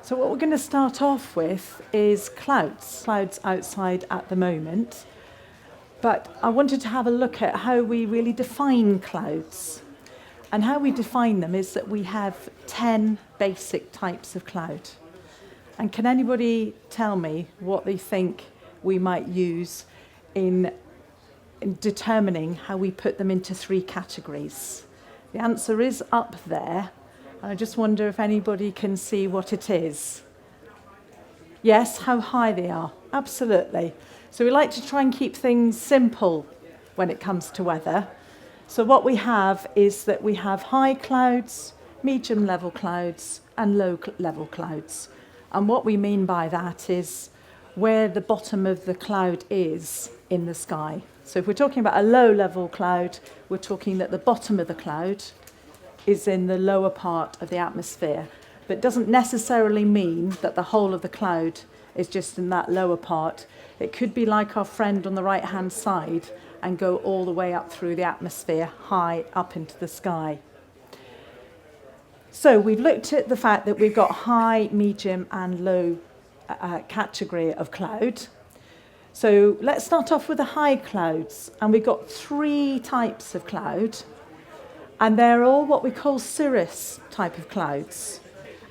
So what we're going to start off with is clouds outside at the moment. But I wanted to have a look at how we really define clouds. And how we define them is that we have 10 basic types of cloud. And can anybody tell me what they think we might use in determining how we put them into 3 categories? The answer is up there. And I just wonder if anybody can see what it is. Yes, how high they are. Absolutely. So we like to try and keep things simple when it comes to weather. So what we have is that we have high clouds, medium level clouds, and low level clouds. And what we mean by that is where the bottom of the cloud is in the sky. So if we're talking about a low level cloud, we're talking that the bottom of the cloud is in the lower part of the atmosphere. But it doesn't necessarily mean that the whole of the cloud is just in that lower part. It could be like our friend on the right-hand side and go all the way up through the atmosphere, high up into the sky. So we've looked at the fact that we've got high, medium and low category of cloud. So let's start off with the high clouds. And we've got 3 types of cloud. And they're all what we call cirrus type of clouds.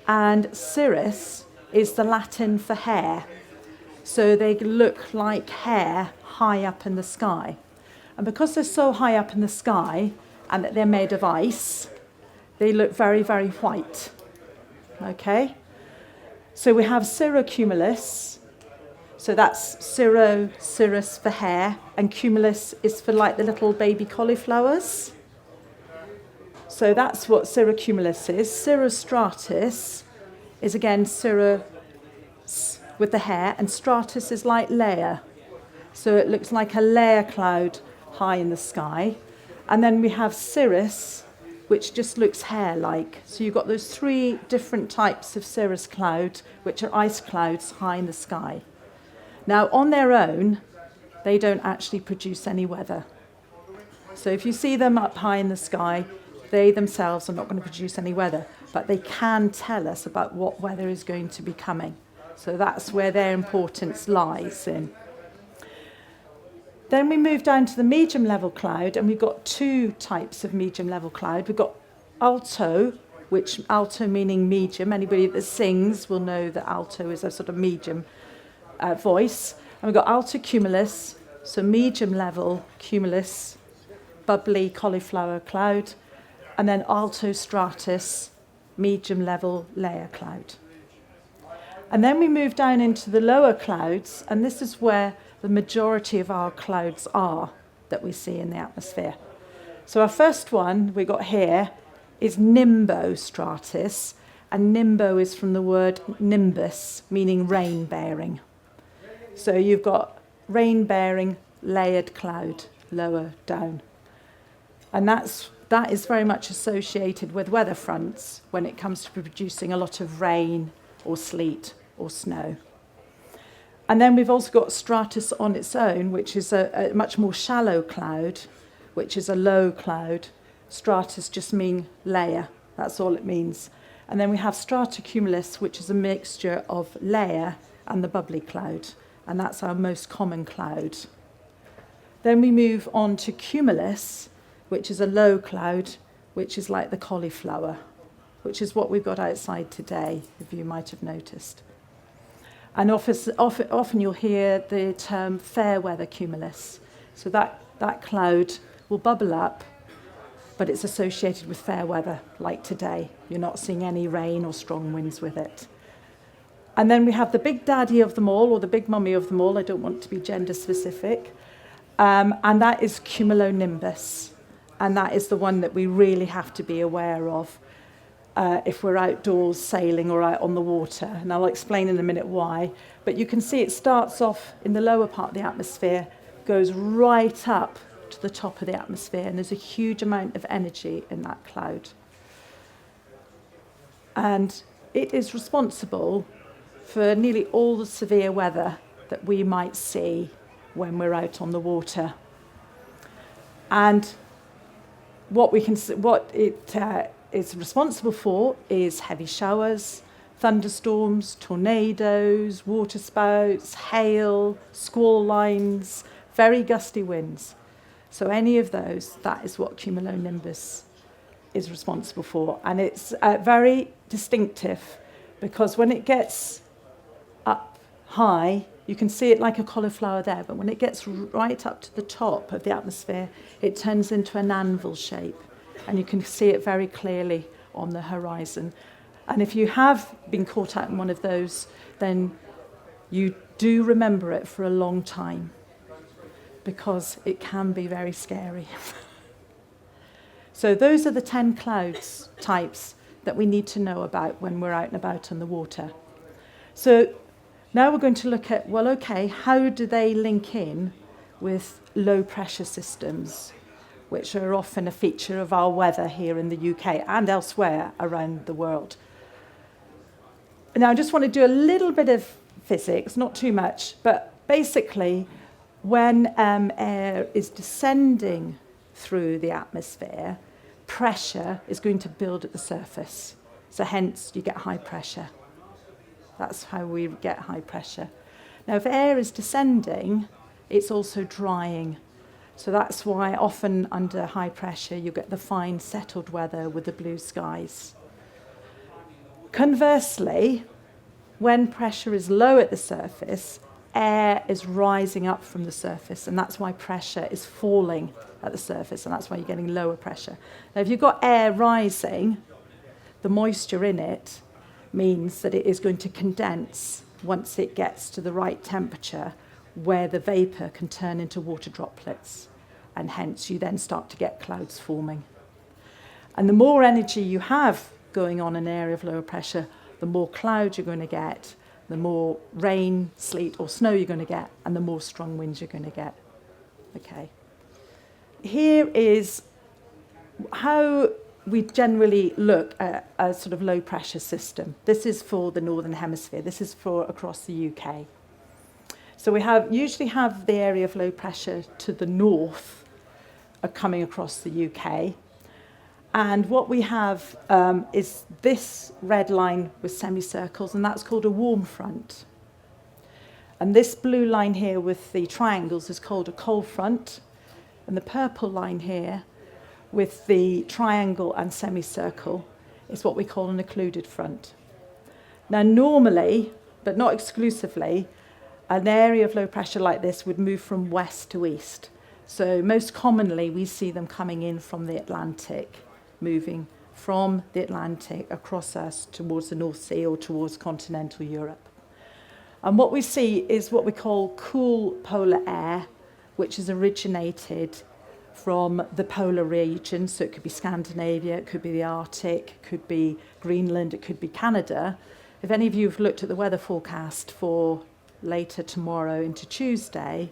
And cirrus is the Latin for hair. So they look like hair high up in the sky. And because they're so high up in the sky and that they're made of ice, they look very, very white. Okay? So we have cirrocumulus. So that's cirrus for hair, and cumulus is for like the little baby cauliflowers. So that's what cirrocumulus is. Cirrostratus is again cirrus with the hair, and stratus is like layer. So it looks like a layer cloud high in the sky. And then we have cirrus, which just looks hair-like. So you've got those 3 different types of cirrus cloud, which are ice clouds high in the sky. Now, on their own, they don't actually produce any weather. So if you see them up high in the sky, they themselves are not going to produce any weather, but they can tell us about what weather is going to be coming. So that's where their importance lies in. Then we move down to the medium level cloud, and we've got 2 types of medium level cloud. We've got alto, which alto meaning medium. Anybody that sings will know that alto is a sort of medium voice. And we've got alto cumulus, so medium level cumulus, bubbly cauliflower cloud. And then alto stratus, medium level layer cloud. And then we move down into the lower clouds, and this is where the majority of our clouds are that we see in the atmosphere. So our first one we got here is Nimbostratus, and nimbo is from the word nimbus, meaning rain-bearing. So you've got rain-bearing layered cloud lower down. And that is very much associated with weather fronts when it comes to producing a lot of rain or sleet or snow. And then we've also got stratus on its own, which is a much more shallow cloud, which is a low cloud. Stratus just means layer, that's all it means. And then we have stratocumulus, which is a mixture of layer and the bubbly cloud, and that's our most common cloud. Then we move on to cumulus, which is a low cloud, which is like the cauliflower, which is what we've got outside today, if you might have noticed. And often you'll hear the term fair weather cumulus. So that cloud will bubble up, but it's associated with fair weather, like today. You're not seeing any rain or strong winds with it. And then we have the big daddy of them all, or the big mummy of them all. I don't want to be gender specific. And that is Cumulonimbus. And that is the one that we really have to be aware of if we're outdoors sailing or out on the water. And I'll explain in a minute why. But you can see it starts off in the lower part of the atmosphere, goes right up to the top of the atmosphere, and there's a huge amount of energy in that cloud. And it is responsible for nearly all the severe weather that we might see when we're out on the water. And what it is responsible for is heavy showers, thunderstorms, tornadoes, waterspouts, hail, squall lines, very gusty winds. So any of those, that is what cumulonimbus is responsible for. And it's very distinctive because when it gets up high, you can see it like a cauliflower there, but when it gets right up to the top of the atmosphere, it turns into an anvil shape. And you can see it very clearly on the horizon. And if you have been caught out in one of those, then you do remember it for a long time because it can be very scary. So those are the 10 clouds types that we need to know about when we're out and about on the water. So now we're going to look at, well, okay, how do they link in with low pressure systems, which are often a feature of our weather here in the UK and elsewhere around the world. Now, I just want to do a little bit of physics, not too much, but basically, when air is descending through the atmosphere, pressure is going to build at the surface. So hence, you get high pressure. That's how we get high pressure. Now, if air is descending, it's also drying. So that's why often under high pressure, you get the fine settled weather with the blue skies. Conversely, when pressure is low at the surface, air is rising up from the surface, and that's why pressure is falling at the surface, and that's why you're getting lower pressure. Now, if you've got air rising, the moisture in it means that it is going to condense once it gets to the right temperature, where the vapour can turn into water droplets, and hence you then start to get clouds forming. And the more energy you have going on in an area of lower pressure, the more clouds you're going to get, the more rain, sleet or snow you're going to get, and the more strong winds you're going to get. Okay. Here is how we generally look at a sort of low pressure system. This is for the Northern Hemisphere. This is for across the UK. So we usually have the area of low pressure to the north coming across the UK. And what we have is this red line with semicircles, and that's called a warm front. And this blue line here with the triangles is called a cold front. And the purple line here with the triangle and semicircle is what we call an occluded front. Now, normally, but not exclusively, an area of low pressure like this would move from west to east. So most commonly, we see them coming in from the Atlantic, moving from the Atlantic across us towards the North Sea or towards continental Europe. And what we see is what we call cool polar air, which is originated from the polar regions. So it could be Scandinavia, it could be the Arctic, it could be Greenland, it could be Canada. If any of you have looked at the weather forecast for later tomorrow into Tuesday,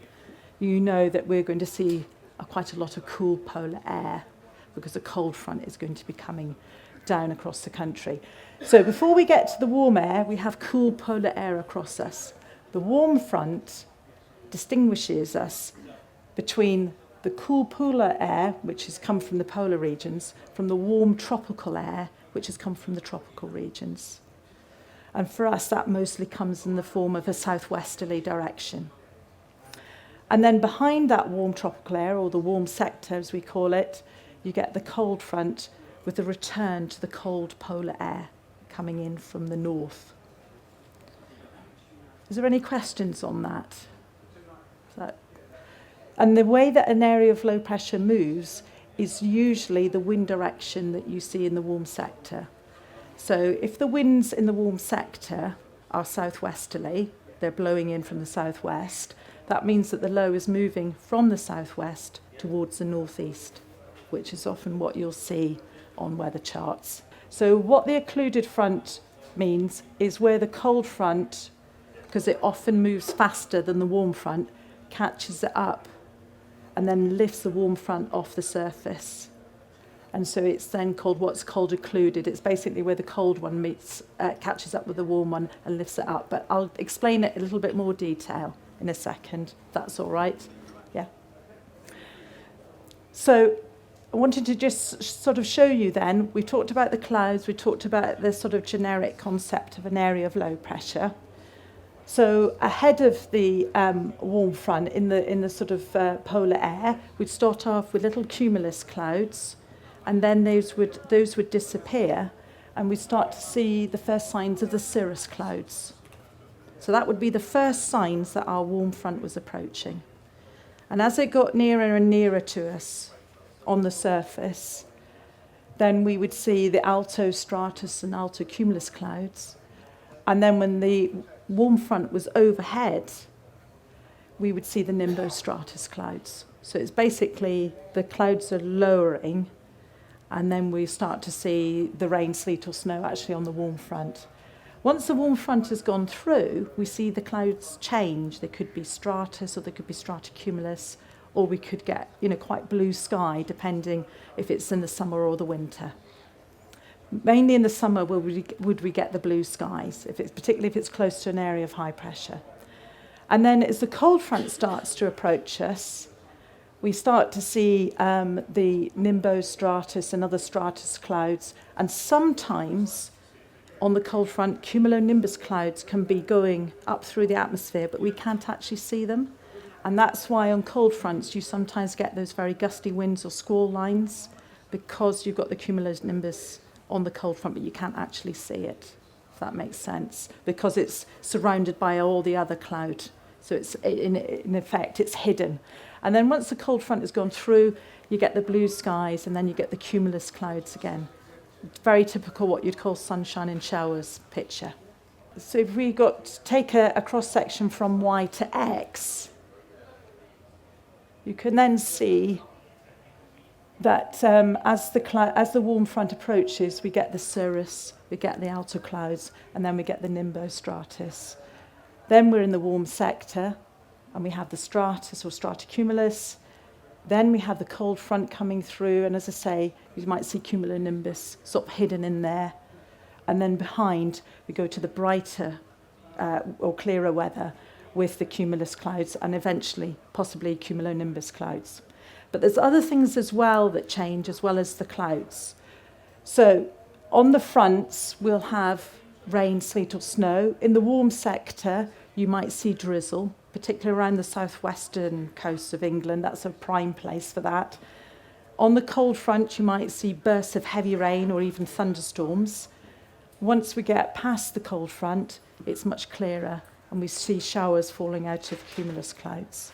you know that we're going to see quite a lot of cool polar air because a cold front is going to be coming down across the country. So before we get to the warm air, we have cool polar air across us. The warm front distinguishes us between the cool polar air, which has come from the polar regions, from the warm tropical air, which has come from the tropical regions. And for us, that mostly comes in the form of a southwesterly direction. And then behind that warm tropical air, or the warm sector as we call it, you get the cold front with the return to the cold polar air coming in from the north. Is there any questions on that? And the way that an area of low pressure moves is usually the wind direction that you see in the warm sector. So if the winds in the warm sector are southwesterly, they're blowing in from the southwest, that means that the low is moving from the southwest towards the northeast, which is often what you'll see on weather charts. So what the occluded front means is where the cold front, because it often moves faster than the warm front, catches it up and then lifts the warm front off the surface. And so it's then called what's called occluded. It's basically where the cold one catches up with the warm one and lifts it up. But I'll explain it in a little bit more detail in a second, if that's all right. Yeah. So I wanted to just sort of show you then, we talked about the clouds, we talked about the sort of generic concept of an area of low pressure. So ahead of the warm front in the sort of polar air, we'd start off with little cumulus clouds, and then those would disappear, and we start to see the first signs of the cirrus clouds. So that would be the first signs that our warm front was approaching. And as it got nearer and nearer to us on the surface, then we would see the alto stratus and alto cumulus clouds. And then when the warm front was overhead, we would see the Nimbostratus clouds. So it's basically the clouds are lowering, and then we start to see the rain, sleet or snow actually on the warm front. Once the warm front has gone through, we see the clouds change. They could be stratus or they could be stratocumulus, or we could get, quite blue sky, depending if it's in the summer or the winter. Mainly in the summer would we get the blue skies, particularly if it's close to an area of high pressure. And then as the cold front starts to approach us, we start to see the Nimbostratus and other stratus clouds, and sometimes on the cold front, Cumulonimbus clouds can be going up through the atmosphere, but we can't actually see them. And that's why on cold fronts you sometimes get those very gusty winds or squall lines, because you've got the cumulonimbus on the cold front, but you can't actually see it, if that makes sense, because it's surrounded by all the other cloud. So it's in effect, it's hidden. And then once the cold front has gone through, you get the blue skies, and then you get the cumulus clouds again. Very typical what you'd call sunshine and showers picture. So if we take a cross-section from Y to X, you can then see that as the warm front approaches, we get the cirrus, we get the alto clouds, and then we get the Nimbostratus. Then we're in the warm sector, and we have the stratus or stratocumulus. Then we have the cold front coming through, and as I say, you might see cumulonimbus sort of hidden in there. And then behind, we go to the brighter or clearer weather with the cumulus clouds, and eventually, possibly cumulonimbus clouds. But there's other things as well that change, as well as the clouds. So on the fronts, we'll have rain, sleet or snow. In the warm sector, you might see drizzle, particularly around the southwestern coast of England. That's a prime place for that. On the cold front, you might see bursts of heavy rain or even thunderstorms. Once we get past the cold front, it's much clearer, and we see showers falling out of cumulus clouds.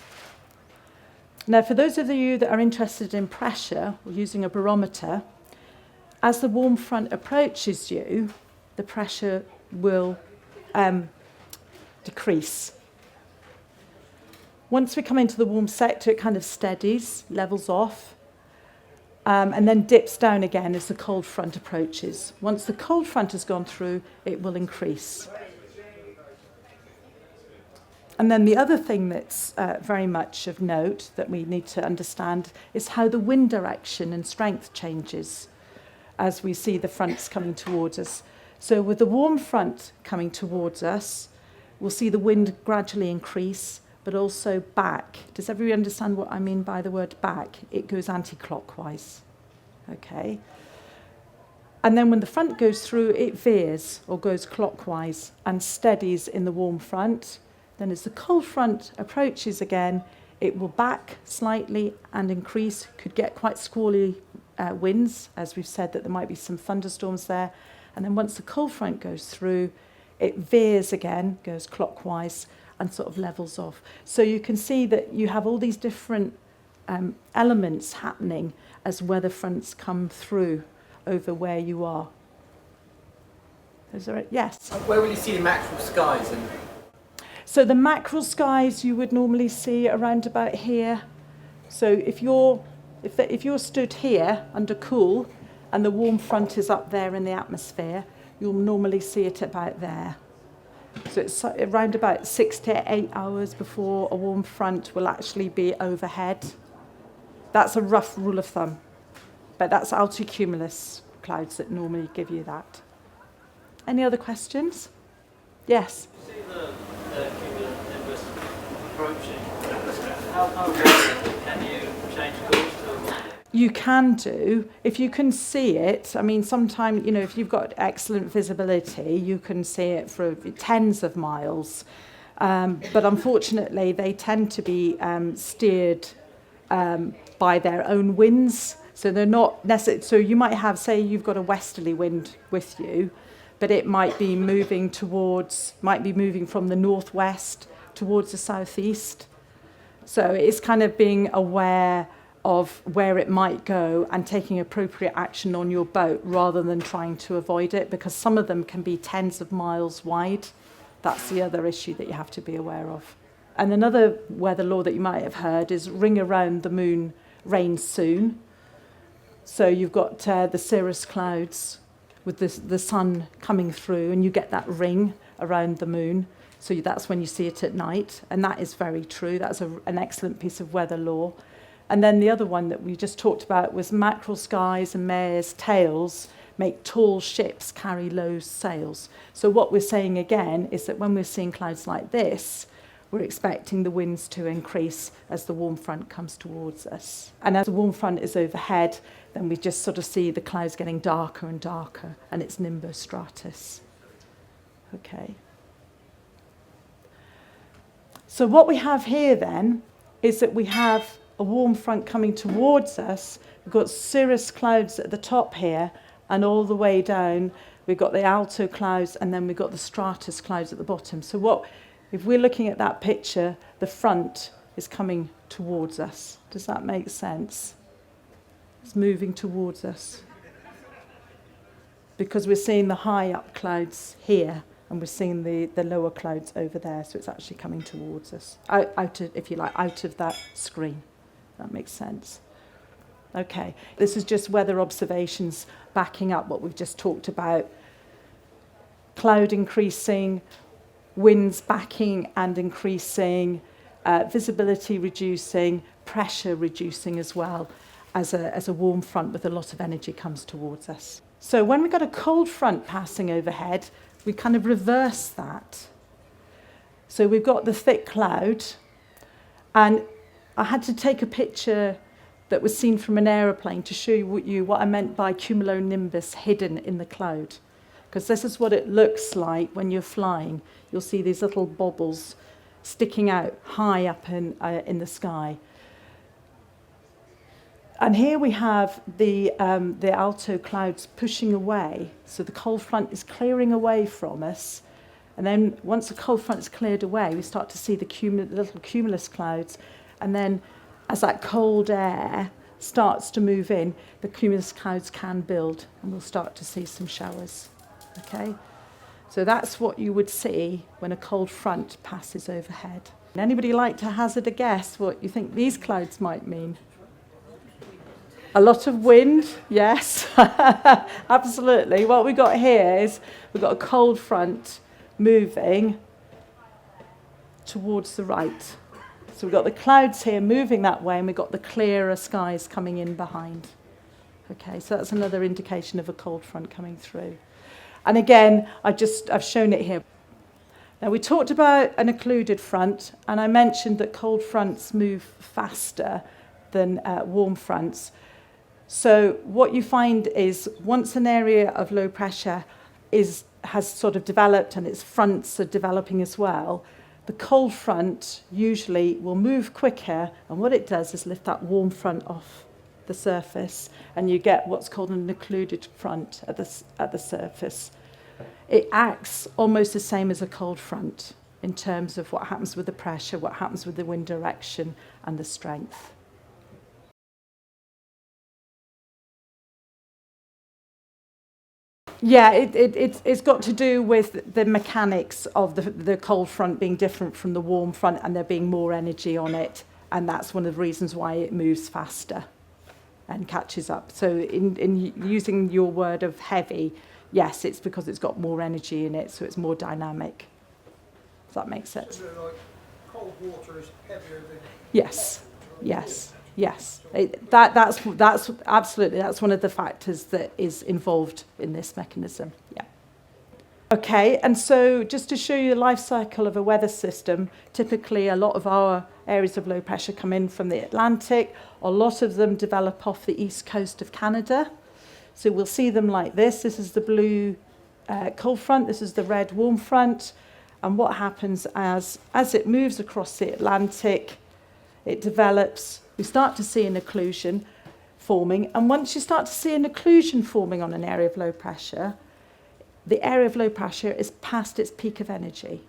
Now, for those of you that are interested in pressure or using a barometer, as the warm front approaches you, the pressure will decrease. Once we come into the warm sector, it kind of steadies, levels off, and then dips down again as the cold front approaches. Once the cold front has gone through, it will increase. And then the other thing that's very much of note that we need to understand is how the wind direction and strength changes as we see the fronts coming towards us. So with the warm front coming towards us, we'll see the wind gradually increase, but also back. Does everybody understand what I mean by the word back? It goes anti-clockwise. Okay. And then when the front goes through, it veers or goes clockwise and steadies in the warm front. Then as the cold front approaches again, it will back slightly and increase. Could get quite squally winds, as we've said that there might be some thunderstorms there. And then once the cold front goes through, it veers again, goes clockwise, and sort of levels off. So you can see that you have all these different elements happening as weather fronts come through over where you are. Is there yes? Where will you see the mackerel skies? So the mackerel skies you would normally see around about here. So if you're stood here under cool and the warm front is up there in the atmosphere, you'll normally see it about there. So it's around about 6 to 8 hours before a warm front will actually be overhead. That's a rough rule of thumb, but that's altocumulus clouds that normally give you that. Any other questions? Yes? You see the cumulonimbus approaching. How can you change course to? You can do, if you can see it. I mean, sometimes, you know, if you've got excellent visibility, you can see it for tens of miles. But unfortunately, they tend to be steered by their own winds. So they're not necessarily, so you might have, say you've got a westerly wind with you, but it might be moving from the northwest towards the southeast. So it's kind of being aware of where it might go and taking appropriate action on your boat rather than trying to avoid it, because some of them can be tens of miles wide. That's the other issue that you have to be aware of. And another weather law that you might have heard is ring around the moon, rain soon. So you've got the cirrus clouds with the sun coming through, and you get that ring around the moon. So that's when you see it at night, and that is very true. That's an excellent piece of weather law. And then the other one that we just talked about was mackerel skies and mares' tails make tall ships carry low sails. So what we're saying again is that when we're seeing clouds like this, we're expecting the winds to increase as the warm front comes towards us. And as the warm front is overhead, then we just sort of see the clouds getting darker and darker, and it's Nimbostratus. Okay. So what we have here then is that we have a warm front coming towards us. We've got cirrus clouds at the top here, and all the way down we've got the alto clouds, and then we've got the stratus clouds at the bottom. So if we're looking at that picture, the front is coming towards us. Does that make sense? It's moving towards us. Because we're seeing the high up clouds here, and we're seeing the lower clouds over there, so it's actually coming towards us, out of, if you like, out of that screen. That makes sense. Okay, this is just weather observations backing up what we've just talked about. Cloud increasing, winds backing and increasing, visibility reducing, pressure reducing as well, as a warm front with a lot of energy comes towards us. So when we've got a cold front passing overhead, we kind of reverse that. So we've got the thick cloud, and I had to take a picture that was seen from an aeroplane to show you what I meant by Cumulonimbus hidden in the cloud. Because this is what it looks like when you're flying. You'll see these little bobbles sticking out high up in the sky. And here we have the alto clouds pushing away. So the cold front is clearing away from us. And then once the cold front is cleared away, we start to see the little cumulus clouds. And then as that cold air starts to move in, the cumulus clouds can build, and we'll start to see some showers. Okay? So that's what you would see when a cold front passes overhead. Anybody like to hazard a guess what you think these clouds might mean? A lot of wind, yes, absolutely. What we've got here is we've got a cold front moving towards the right. So we've got the clouds here moving that way, and we've got the clearer skies coming in behind. Okay, so that's another indication of a cold front coming through. And again, I've shown it here. Now, we talked about an occluded front, and I mentioned that cold fronts move faster than warm fronts. So what you find is once an area of low pressure has sort of developed and its fronts are developing as well, the cold front usually will move quicker, and what it does is lift that warm front off the surface, and you get what's called an occluded front at the surface. It acts almost the same as a cold front in terms of what happens with the pressure, what happens with the wind direction, and the strength. Yeah, it's got to do with the mechanics of the cold front being different from the warm front, and there being more energy on it, and that's one of the reasons why it moves faster and catches up. So in using your word of heavy, yes, it's because it's got more energy in it, so it's more dynamic. Does that make sense? So like cold water is heavier than... Yes, yes. Yes, that's absolutely, that's one of the factors that is involved in this mechanism. Yeah. Okay, and so just to show you the life cycle of a weather system, typically a lot of our areas of low pressure come in from the Atlantic. A lot of them develop off the east coast of Canada. So we'll see them like this. This is the blue cold front. This is the red warm front. And what happens as it moves across the Atlantic, it develops. We start to see an occlusion forming. And once you start to see an occlusion forming on an area of low pressure, the area of low pressure is past its peak of energy.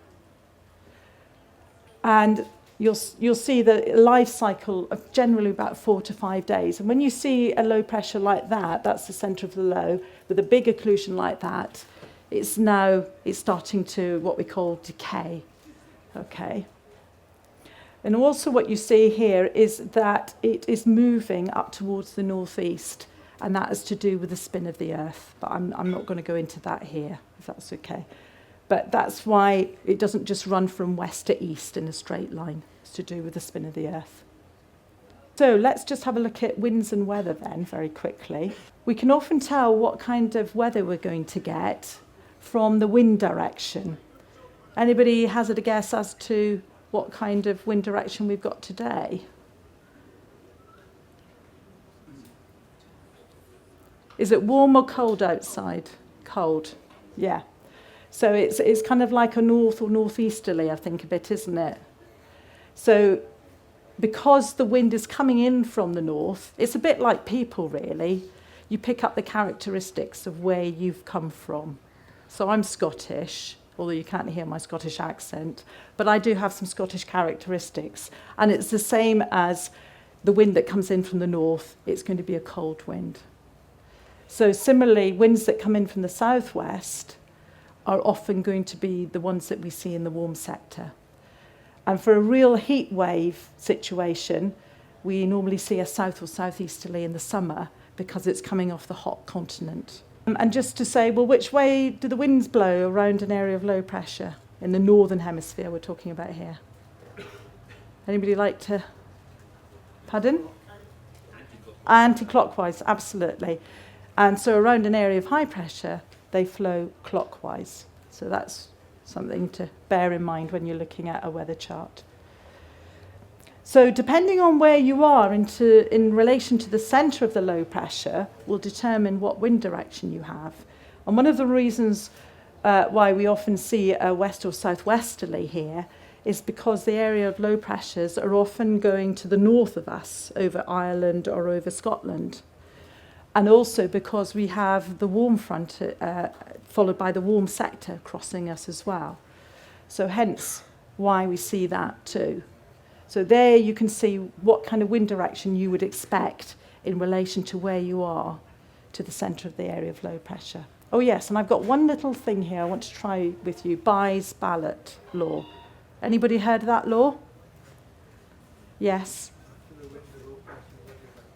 And you'll see the life cycle of generally about 4 to 5 days. And when you see a low pressure like that, that's the centre of the low, with a big occlusion like that, it's starting to what we call decay. Okay. And also what you see here is that it is moving up towards the northeast, and that is to do with the spin of the Earth. But I'm not going to go into that here, if that's okay. But that's why it doesn't just run from west to east in a straight line. It's to do with the spin of the Earth. So let's just have a look at winds and weather then, very quickly. We can often tell what kind of weather we're going to get from the wind direction. Anybody hazard a guess as to what kind of wind direction we've got today? Is it warm or cold outside? Cold, yeah. So it's kind of like a north or northeasterly, I think, a bit, isn't it? So because the wind is coming in from the north, it's a bit like people, really. You pick up the characteristics of where you've come from. So I'm Scottish, although you can't hear my Scottish accent, but I do have some Scottish characteristics. And it's the same as the wind that comes in from the north. It's going to be a cold wind. So similarly, winds that come in from the southwest are often going to be the ones that we see in the warm sector. And for a real heat wave situation, we normally see a south or southeasterly in the summer because it's coming off the hot continent. And just to say, well, which way do the winds blow around an area of low pressure? In the northern hemisphere we're talking about here. Anybody like to? Pardon? Anti-clockwise, absolutely. And so around an area of high pressure, they flow clockwise. So that's something to bear in mind when you're looking at a weather chart. So depending on where you are in relation to the centre of the low pressure will determine what wind direction you have. And one of the reasons why we often see a west or southwesterly here is because the area of low pressures are often going to the north of us, over Ireland or over Scotland. And also because we have the warm front followed by the warm sector crossing us as well. So hence why we see that too. So there you can see what kind of wind direction you would expect in relation to where you are to the centre of the area of low pressure. Oh yes, and I've got one little thing here I want to try with you, Bayes' ballot law. Anybody heard of that law? Yes.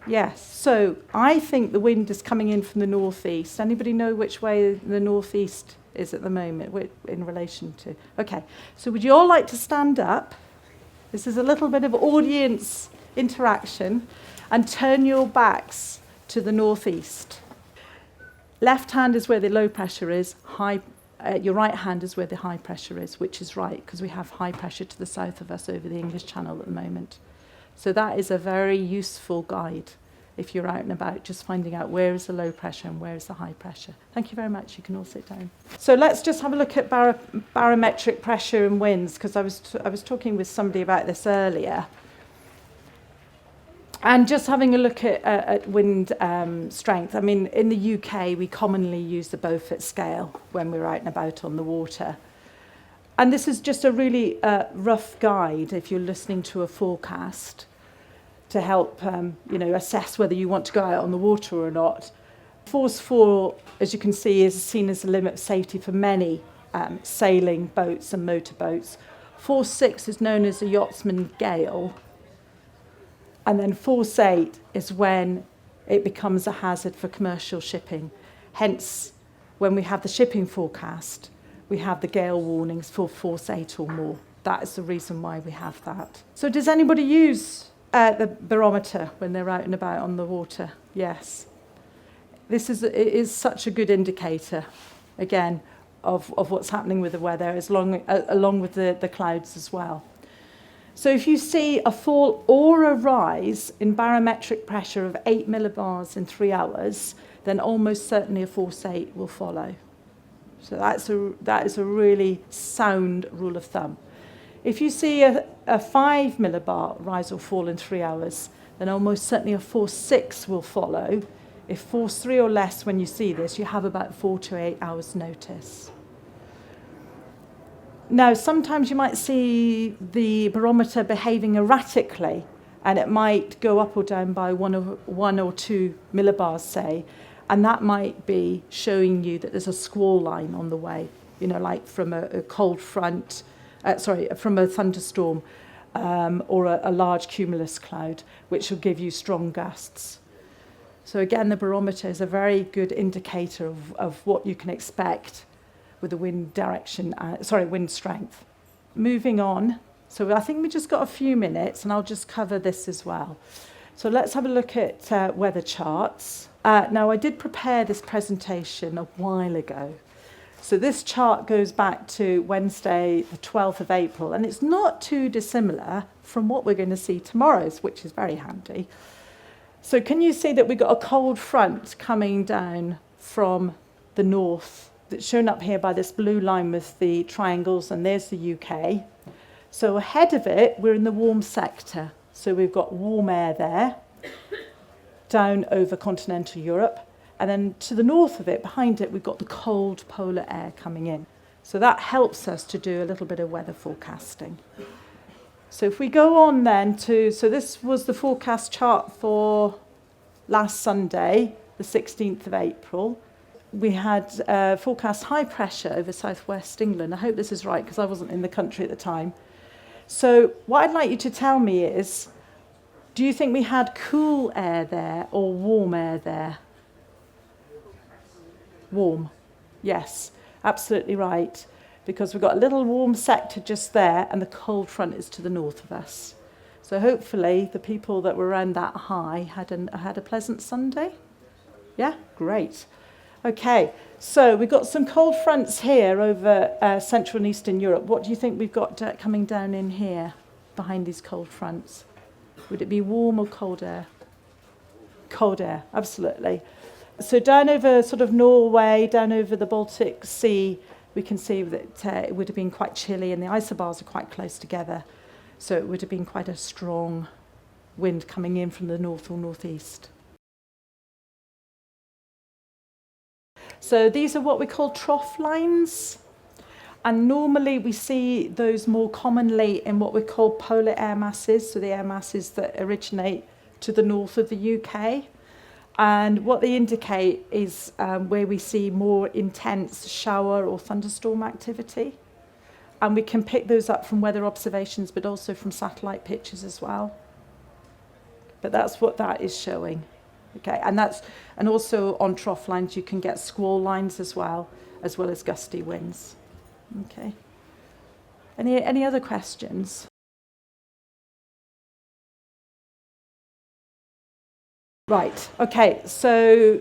Yes, so I think the wind is coming in from the northeast. Anybody know which way the northeast is at the moment in relation to? Okay, so would you all like to stand up? This is a little bit of audience interaction, and turn your backs to the northeast. Left hand is where the low pressure is, your right hand is where the high pressure is, which is right, because we have high pressure to the south of us over the English Channel at the moment. So that is a very useful guide if you're out and about, just finding out where is the low pressure and where is the high pressure. Thank you very much. You can all sit down. So let's just have a look at barometric pressure and winds, because I was talking with somebody about this earlier. And just having a look at wind strength. I mean, in the UK, we commonly use the Beaufort scale when we're out and about on the water. And this is just a really rough guide if you're listening to a forecast to help assess whether you want to go out on the water or not. Force 4, as you can see, is seen as a limit of safety for many sailing boats and motorboats. Force 6 is known as a yachtsman gale. And then Force 8 is when it becomes a hazard for commercial shipping. Hence, when we have the shipping forecast, we have the gale warnings for Force 8 or more. That is the reason why we have that. So does anybody use the barometer when they're out and about on the water? Yes. It is such a good indicator, again, of what's happening with the weather, along with the clouds as well. So if you see a fall or a rise in barometric pressure of 8 millibars in 3 hours, then almost certainly a force 8 will follow. So that is a really sound rule of thumb. If you see a 5 millibar rise or fall in 3 hours, then almost certainly a force 6 will follow. If force 3 or less, when you see this, you have about 4 to 8 hours notice. Now, sometimes you might see the barometer behaving erratically, and it might go up or down by 1 or 2 millibars, say, and that might be showing you that there's a squall line on the way, like from a cold front, from a thunderstorm or a large cumulus cloud, which will give you strong gusts. So again, the barometer is a very good indicator of what you can expect with the wind wind strength. Moving on. So I think we just got a few minutes, and I'll just cover this as well. So let's have a look at weather charts. Now, I did prepare this presentation a while ago. So this chart goes back to Wednesday, the 12th of April, and it's not too dissimilar from what we're going to see tomorrow, which is very handy. So can you see that we've got a cold front coming down from the north? That's shown up here by this blue line with the triangles, and there's the UK. So ahead of it, we're in the warm sector. So we've got warm air there, down over continental Europe. And then to the north of it, behind it, we've got the cold polar air coming in. So that helps us to do a little bit of weather forecasting. So if we go on then so this was the forecast chart for last Sunday, the 16th of April. We had forecast high pressure over southwest England. I hope this is right, because I wasn't in the country at the time. So what I'd like you to tell me is, do you think we had cool air there or warm air there? Warm. Yes, absolutely right. Because we've got a little warm sector just there, and the cold front is to the north of us. So hopefully the people that were around that high had a pleasant Sunday. Yeah, great. Okay, so we've got some cold fronts here over Central and Eastern Europe. What do you think we've got coming down in here behind these cold fronts? Would it be warm or cold air? Cold air, absolutely. So down over sort of Norway, down over the Baltic Sea, we can see that it would have been quite chilly, and the isobars are quite close together. So it would have been quite a strong wind coming in from the north or northeast. So these are what we call trough lines. And normally we see those more commonly in what we call polar air masses, so the air masses that originate to the north of the UK. And what they indicate is where we see more intense shower or thunderstorm activity. And we can pick those up from weather observations, but also from satellite pictures as well. But that's what that is showing. Okay, and also on trough lines you can get squall lines as well as gusty winds. Okay. Any other questions? Right. Okay. So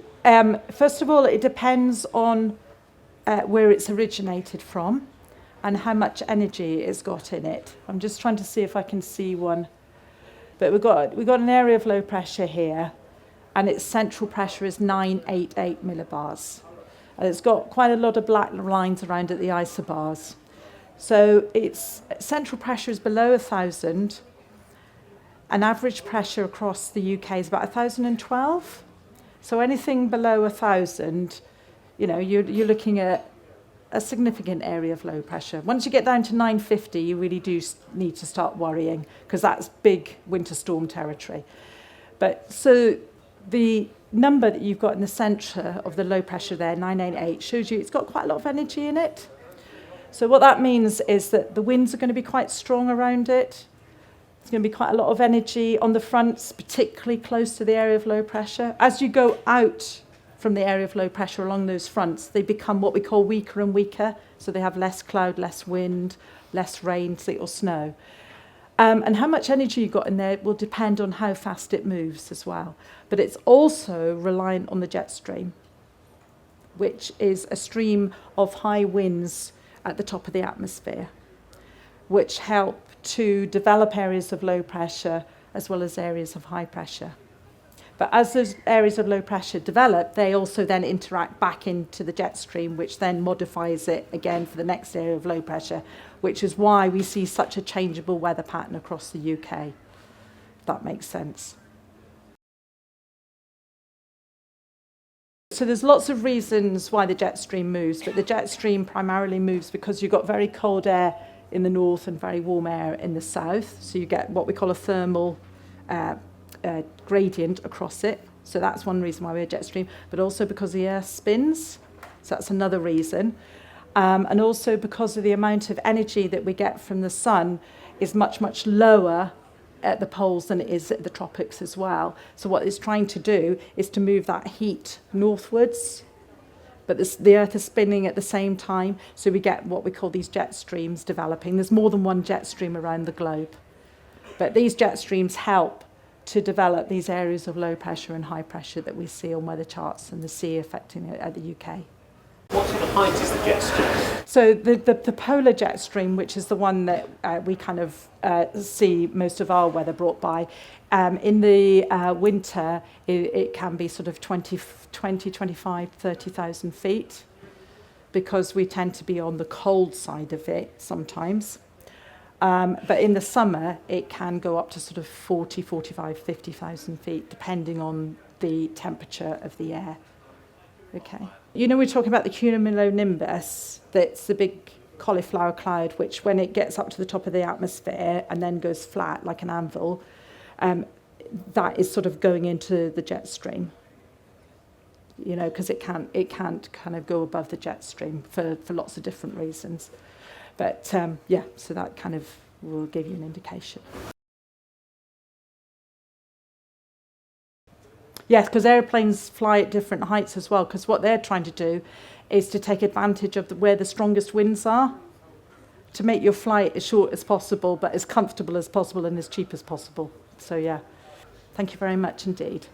first of all, it depends on where it's originated from and how much energy it's got in it. I'm just trying to see if I can see one. But we've got an area of low pressure here, and its central pressure is 988 millibars. And it's got quite a lot of black lines around at the isobars. So its central pressure is below 1,000, and average pressure across the UK is about 1,012. So anything below 1,000, you're looking at a significant area of low pressure. Once you get down to 950, you really do need to start worrying, because that's big winter storm territory. But so the number that you've got in the centre of the low pressure there, 988, shows you it's got quite a lot of energy in it. So what that means is that the winds are going to be quite strong around it. There's going to be quite a lot of energy on the fronts, particularly close to the area of low pressure. As you go out from the area of low pressure along those fronts, they become what we call weaker and weaker. So they have less cloud, less wind, less rain, sleet or snow. And how much energy you've got in there will depend on how fast it moves as well. But it's also reliant on the jet stream, which is a stream of high winds at the top of the atmosphere, which help to develop areas of low pressure as well as areas of high pressure. But as those areas of low pressure develop, they also then interact back into the jet stream, which then modifies it again for the next area of low pressure, which is why we see such a changeable weather pattern across the UK, if that makes sense. So there's lots of reasons why the jet stream moves, but the jet stream primarily moves because you've got very cold air in the north and very warm air in the south. So you get what we call a thermal gradient across it. So that's one reason why we have jet stream, but also because the Earth spins. So that's another reason. And also because of the amount of energy that we get from the sun is much, much lower at the poles than it is at the tropics as well. So what it's trying to do is to move that heat northwards, but the Earth is spinning at the same time, so we get what we call these jet streams developing. There's more than one jet stream around the globe. But these jet streams help to develop these areas of low pressure and high pressure that we see on weather charts and the sea affecting the UK. What sort of height is the jet stream? So the polar jet stream, which is the one that we kind of see most of our weather brought by, in the winter it can be sort of 20, 25, 30,000 feet, because we tend to be on the cold side of it sometimes. But in the summer, it can go up to sort of 40, 45, 50,000 feet, depending on the temperature of the air. Okay. You know, we're talking about the Cumulonimbus, that's the big cauliflower cloud, which when it gets up to the top of the atmosphere and then goes flat like an anvil, that is sort of going into the jet stream. You know, because it can't kind of go above the jet stream for lots of different reasons. But yeah, so that kind of will give you an indication. Yes, because airplanes fly at different heights as well, because what they're trying to do is to take advantage of where the strongest winds are, to make your flight as short as possible, but as comfortable as possible and as cheap as possible. So yeah, thank you very much indeed.